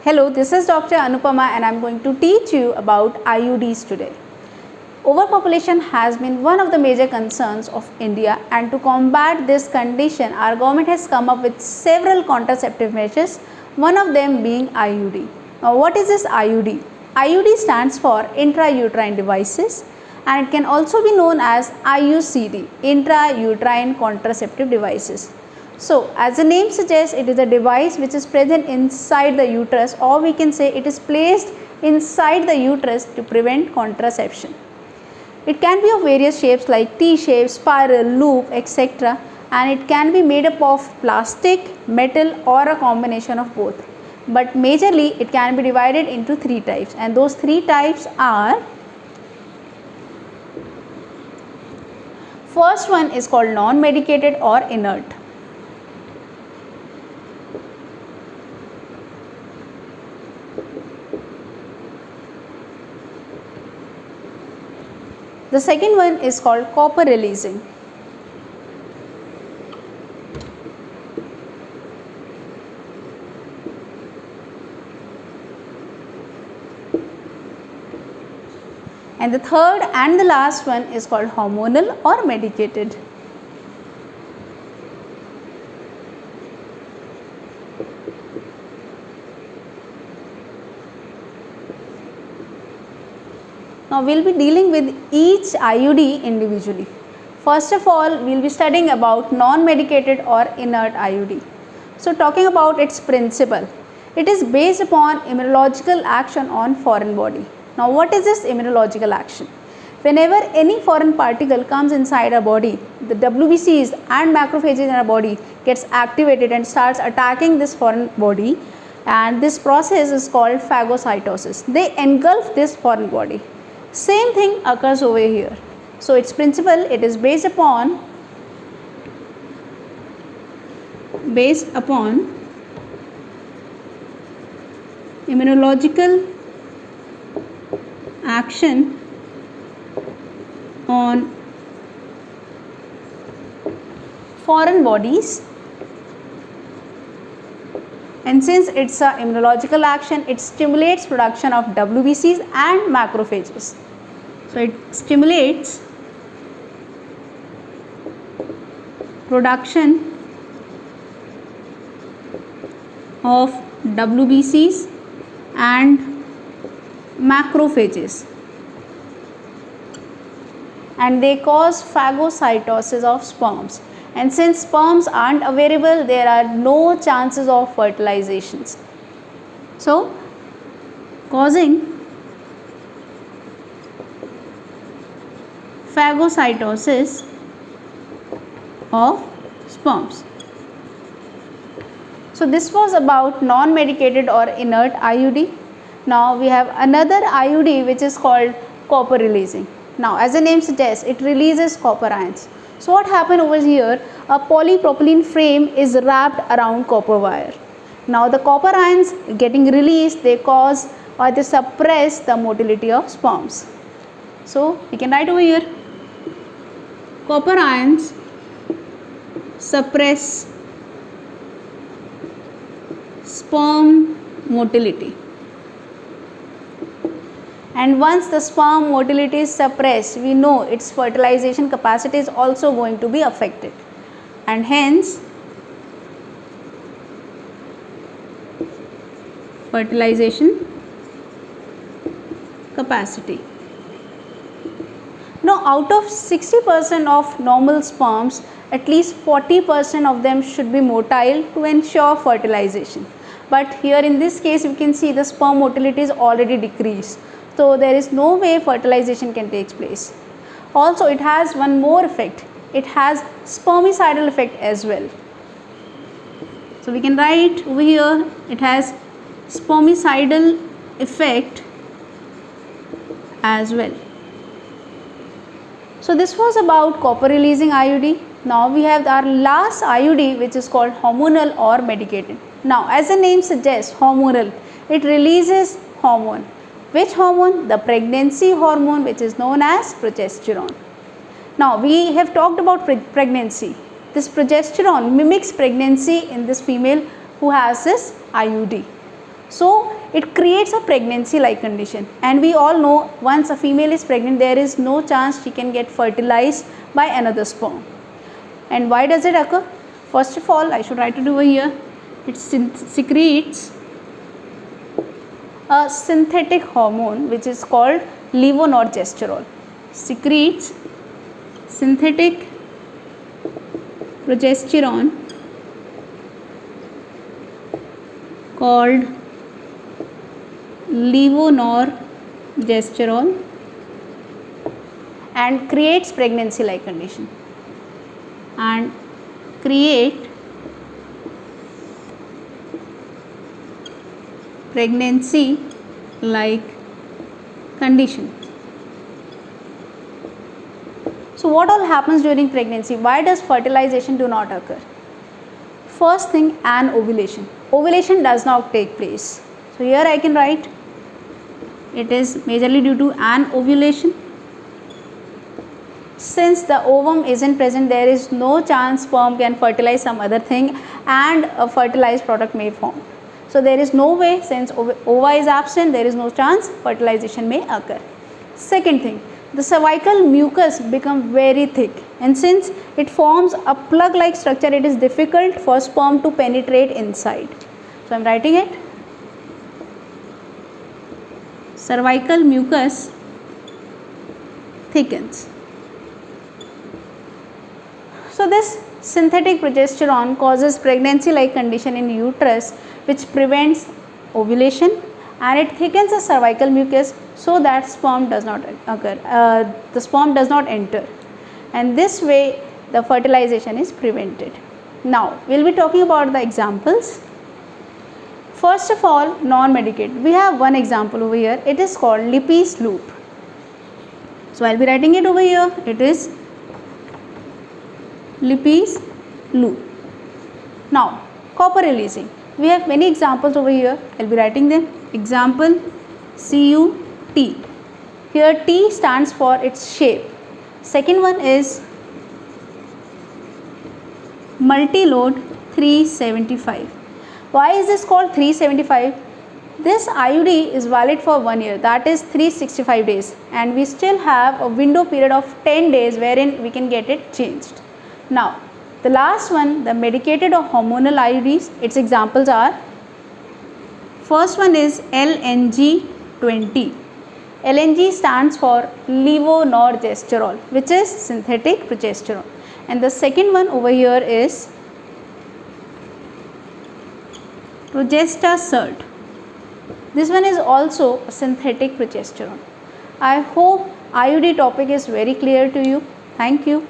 Hello, this is Dr. Anupama and I am going to teach you about IUDs today. Overpopulation has been one of the major concerns of India, and to combat this condition, our government has come up with several contraceptive measures, one of them being IUD. Now, what is this IUD? IUD stands for intrauterine devices, and it can also be known as IUCD, intrauterine contraceptive devices. So, as the name suggests, it is a device which is present inside the uterus, or we can say it is placed inside the uterus to prevent contraception. It can be of various shapes like T-shape, spiral, loop, etc. and it can be made up of plastic, metal or a combination of both. But majorly it can be divided into three types, and those three types are: first one is called non-medicated or inert. The second one is called copper releasing. And the third and the last one is called hormonal or medicated. Now, we will be dealing with each IUD individually. First of all, we will be studying about non-medicated or inert IUD. So, talking about its principle, it is based upon immunological action on foreign body. Now, what is this immunological action? Whenever any foreign particle comes inside our body, the WBCs and macrophages in our body gets activated and starts attacking this foreign body, and this process is called phagocytosis. They engulf this foreign body. Same thing occurs over here. So, its principle, it is based upon immunological action on foreign bodies, and since it's a immunological action, it stimulates production of WBCs and macrophages. So, it stimulates production of WBCs and macrophages, and they cause phagocytosis of sperms. And since sperms aren't available, there are no chances of fertilizations. So, causing phagocytosis of sperms. So, this was about non-medicated or inert IUD. Now, we have another IUD which is called copper releasing. Now, as the name suggests, it releases copper ions. So, what happened over here? A polypropylene frame is wrapped around copper wire. Now, the copper ions getting released, they cause or they suppress the motility of sperms. So, we can write over here, copper ions suppress sperm motility. And once the sperm motility is suppressed, we know its fertilization capacity is also going to be affected, and hence fertilization capacity. Now, out of 60% of normal sperms, at least 40% of them should be motile to ensure fertilization. But here in this case, we can see the sperm motility is already decreased. So, there is no way fertilization can take place. Also, it has one more effect. It has spermicidal effect as well. So, we can write over here, it has spermicidal effect as well. So, this was about copper releasing IUD. Now, we have our last IUD which is called hormonal or medicated. Now, as the name suggests, hormonal, it releases hormone. Which hormone? The pregnancy hormone, which is known as progesterone. Now, we have talked about pregnancy. This progesterone mimics pregnancy in this female who has this IUD. So it creates a pregnancy like condition, and we all know once a female is pregnant there is no chance she can get fertilized by another sperm. And why does it occur? First of all, I should write it over here. It secretes a synthetic hormone which is called levonorgestrel. Secretes synthetic progesterone called levonorgestrel and creates pregnancy like condition and create pregnancy like condition. So what all happens during pregnancy? Why does fertilization do not occur? First thing, anovulation. Ovulation does not take place. So here I can write it is majorly due to anovulation. Since the ovum isn't present, there is no chance sperm can fertilize some other thing and a fertilized product may form. So there is no way, since ova is absent, there is no chance fertilization may occur. Second thing, the cervical mucus become very thick, and since it forms a plug like structure, it is difficult for sperm to penetrate inside. So I am writing it. Cervical mucus thickens. So this synthetic progesterone causes pregnancy like condition in uterus, which prevents ovulation, and it thickens the cervical mucus so that sperm does not occur, the sperm does not enter, and this way the fertilization is prevented. Now we will be talking about the examples. First of all, non-medicated. We have one example over here. It is called Lippes loop. So I will be writing it over here. It is Lippes loop. Now copper releasing. We have many examples over here. I will be writing them. Example CUT. Here T stands for its shape. Second one is multi-load 375. Why is this called 375? This IUD is valid for 1 year, that is 365 days, and we still have a window period of 10 days wherein we can get it changed. Now the last one, the medicated or hormonal IUDs, its examples are, first one is LNG20. LNG stands for levonorgestrel, which is synthetic progesterone, and the second one over here is Progestasert. This one is also a synthetic progesterone. I hope IUD topic is very clear to you. Thank you.